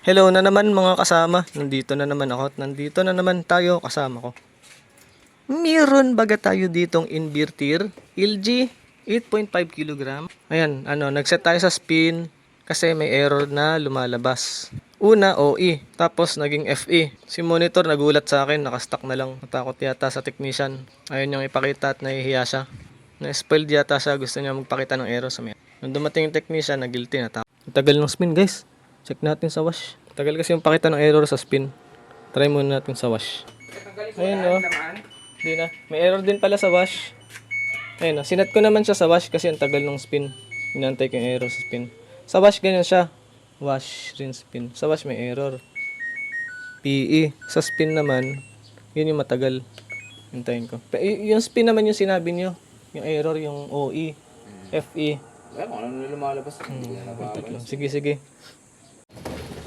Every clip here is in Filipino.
Hello na naman mga kasama. Nandito na naman ako at nandito na naman tayo kasama ko. Meron baga tayo ditong inverter LG 8.5 kg. Ayan, nagset tayo sa spin kasi may error na lumalabas. Una, OE, tapos naging FE. Si monitor nagulat sa akin, nakastock na lang. Natakot yata sa technician. Ayun yung ipakita at nahihiya siya. Na-spoiled yata siya, gusto niya magpakita ng error sa may. Nung dumating yung technician, na-guilty na. Tagal ng spin guys. Check natin sa wash. Tagal kasi yung pakita ng error sa spin. Try muna natin sa wash. Ayun o. Hindi na. May error din pala sa wash. Ayun o. Sinat ko naman siya sa wash kasi ang tagal ng spin. Inantay ko yung error sa spin. Sa wash ganyan siya. Wash, rinse, spin. Sa wash may error. PE. Sa spin naman, yun yung matagal. Hintayin ko. Yung spin naman yung sinabi nyo. Yung error, yung OE, FE. Ano lumalabas? Sige, sige.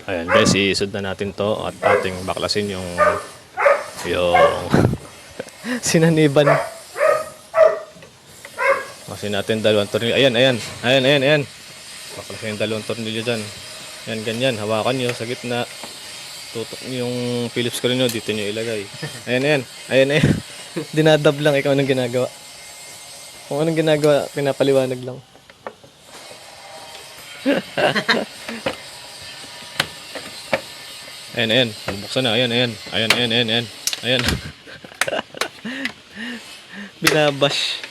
Ayan guys, iisod na natin to at ating baklasin yung Sinaniban. kasi natin dalawang tornilyo. Ayan. Baklasin yung dalawang tornilyo dyan. Ayan, ganyan. Hawakan nyo sa gitna. Tutok nyo yung Phillips screw nyo. Dito nyo ilagay. Ayan. Dinadab lang, ikaw anong ginagawa. Kung anong ginagawa, pinapaliwanag lang. Ayan. Buksan na. Ayan. Binabash.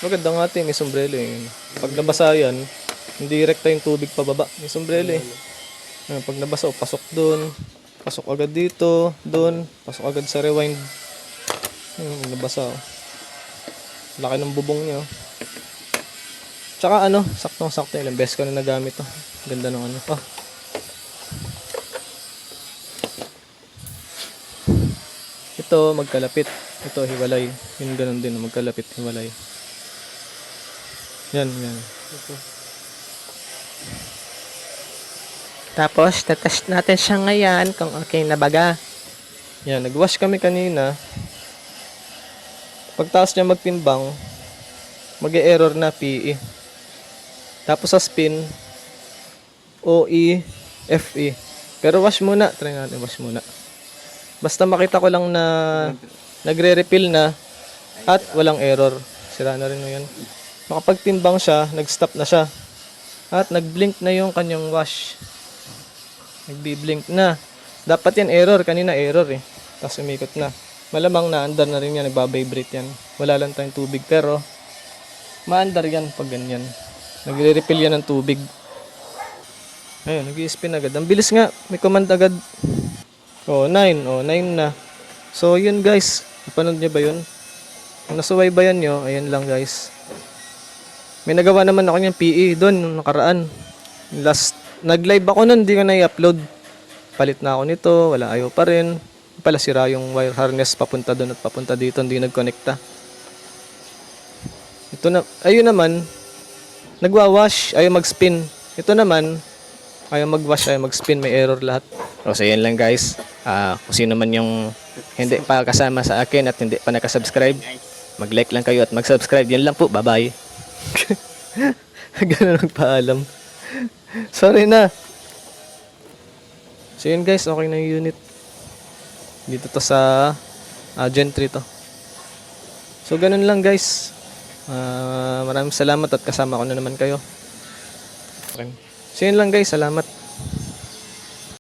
Maganda nga ate, may sombrero eh. Pag nabasa yan, hindi direkta yung tubig pababa. May sombrero eh. Pag nabasa, pasok dun. Pasok agad dito, dun. Pasok agad sa rewind. Nabasa. Laki ng bubong niya. Tsaka saktong-sakto. Ilang beses ko na nagamit to. Ganda ng Ito, magkalapit. Ito, hiwalay. Yung ganun din, magkalapit, hiwalay. Yan. Tapos, tatest natin siya ngayon kung okay na baga. Yan, nag-wash kami kanina. Pagtaas niya magtimbang, mag-e-error na PE. Tapos sa spin, OE, FE. Pero wash muna. Try natin wash muna. Basta makita ko lang na nagre-refill na at walang error. Sira na rin mo yan. Makapagtimbang siya, nag-stop na siya. At nag-blink na yung kanyang wash. Nagbi-blink na. Dapat yan error. Kanina error eh. Tapos umikot na. Malamang na-under na rin yan. Nagbabibrate yan. Wala lang tayong tubig. Pero, ma-under yan pag ganyan. Nagre-refill yan ng tubig. Ayun, nag-i-spin agad. Ang bilis nga. May command agad. 9 na. So, yun guys. Napanood nyo ba yun? Kung nasubaybayan nyo, ayan lang guys. May nagawa naman ako niyang PE doon nung nakaraan. Nag-live ako nun, hindi ko na i-upload. Palit na ako nito, wala, ayaw pa rin. Pala sira yung wire harness papunta doon at papunta dito, hindi nag-connecta. Ayun naman, nagwa-wash, ayaw mag-spin. Ito naman, ayaw mag-wash, ayaw mag-spin, may error lahat. So yan lang guys. Kung sino man yung hindi pa kasama sa akin at hindi pa nakasubscribe, mag-like lang kayo at mag-subscribe. Yan lang po, bye-bye. Ganun magpaalam. Sorry na. So yun guys, okay na yung unit. Dito to sa Gen 3 to. So ganun lang guys. Maraming salamat at kasama ko na naman kayo. So yun lang guys, salamat.